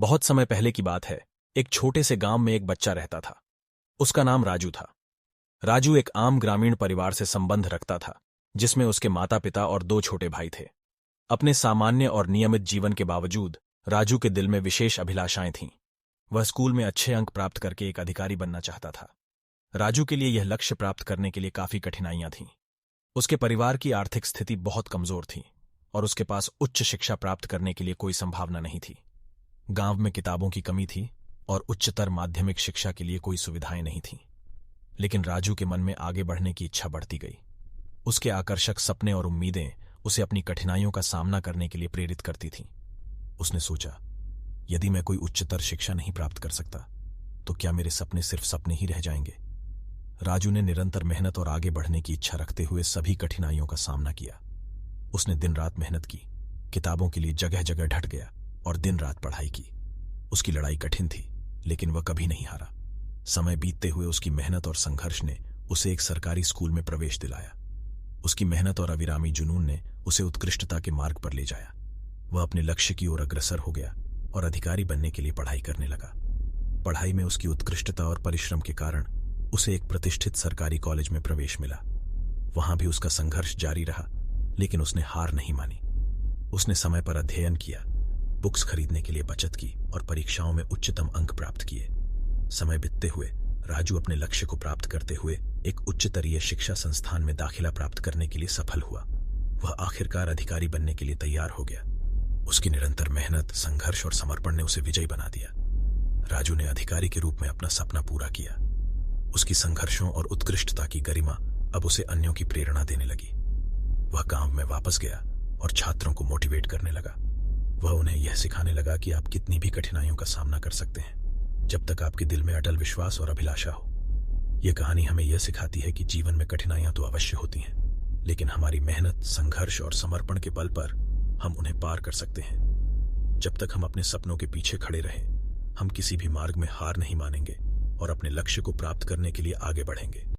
बहुत समय पहले की बात है। एक छोटे से गांव में एक बच्चा रहता था। उसका नाम राजू था। राजू एक आम ग्रामीण परिवार से संबंध रखता था, जिसमें उसके माता पिता और दो छोटे भाई थे। अपने सामान्य और नियमित जीवन के बावजूद राजू के दिल में विशेष अभिलाषाएं थीं। वह स्कूल में अच्छे अंक प्राप्त करके एक अधिकारी बनना चाहता था। राजू के लिए यह लक्ष्य प्राप्त करने के लिए काफी कठिनाइयां थीं। उसके परिवार की आर्थिक स्थिति बहुत कमजोर थी और उसके पास उच्च शिक्षा प्राप्त करने के लिए कोई संभावना नहीं थी। गांव में किताबों की कमी थी और उच्चतर माध्यमिक शिक्षा के लिए कोई सुविधाएं नहीं थीं। लेकिन राजू के मन में आगे बढ़ने की इच्छा बढ़ती गई। उसके आकर्षक सपने और उम्मीदें उसे अपनी कठिनाइयों का सामना करने के लिए प्रेरित करती थीं। उसने सोचा, यदि मैं कोई उच्चतर शिक्षा नहीं प्राप्त कर सकता तो क्या मेरे सपने सिर्फ सपने ही रह जाएंगे। राजू ने निरंतर मेहनत और आगे बढ़ने की इच्छा रखते हुए सभी कठिनाइयों का सामना किया। उसने दिन रात मेहनत की, किताबों के लिए जगह जगह ढट गया और दिन रात पढ़ाई की। उसकी लड़ाई कठिन थी, लेकिन वह कभी नहीं हारा। समय बीतते हुए उसकी मेहनत और संघर्ष ने उसे एक सरकारी स्कूल में प्रवेश दिलाया। उसकी मेहनत और अविरामी जुनून ने उसे उत्कृष्टता के मार्ग पर ले जाया। वह अपने लक्ष्य की ओर अग्रसर हो गया और अधिकारी बनने के लिए पढ़ाई करने लगा। पढ़ाई में उसकी उत्कृष्टता और परिश्रम के कारण उसे एक प्रतिष्ठित सरकारी कॉलेज में प्रवेश मिला। वहां भी उसका संघर्ष जारी रहा, लेकिन उसने हार नहीं मानी। उसने समय पर अध्ययन किया, बुक्स खरीदने के लिए बचत की और परीक्षाओं में उच्चतम अंक प्राप्त किए। समय बीतते हुए राजू अपने लक्ष्य को प्राप्त करते हुए एक उच्चतरीय शिक्षा संस्थान में दाखिला प्राप्त करने के लिए सफल हुआ। वह आखिरकार अधिकारी बनने के लिए तैयार हो गया। उसकी निरंतर मेहनत, संघर्ष और समर्पण ने उसे विजयी बना दिया। राजू ने अधिकारी के रूप में अपना सपना पूरा किया। उसकी संघर्षों और उत्कृष्टता की गरिमा अब उसे अन्यों की प्रेरणा देने लगी। वह गांव में वापस गया और छात्रों को मोटिवेट करने लगा। वह उन्हें यह सिखाने लगा कि आप कितनी भी कठिनाइयों का सामना कर सकते हैं, जब तक आपके दिल में अटल विश्वास और अभिलाषा हो। यह कहानी हमें यह सिखाती है कि जीवन में कठिनाइयां तो अवश्य होती हैं, लेकिन हमारी मेहनत, संघर्ष और समर्पण के बल पर हम उन्हें पार कर सकते हैं। जब तक हम अपने सपनों के पीछे खड़े रहें, हम किसी भी मार्ग में हार नहीं मानेंगे और अपने लक्ष्य को प्राप्त करने के लिए आगे बढ़ेंगे।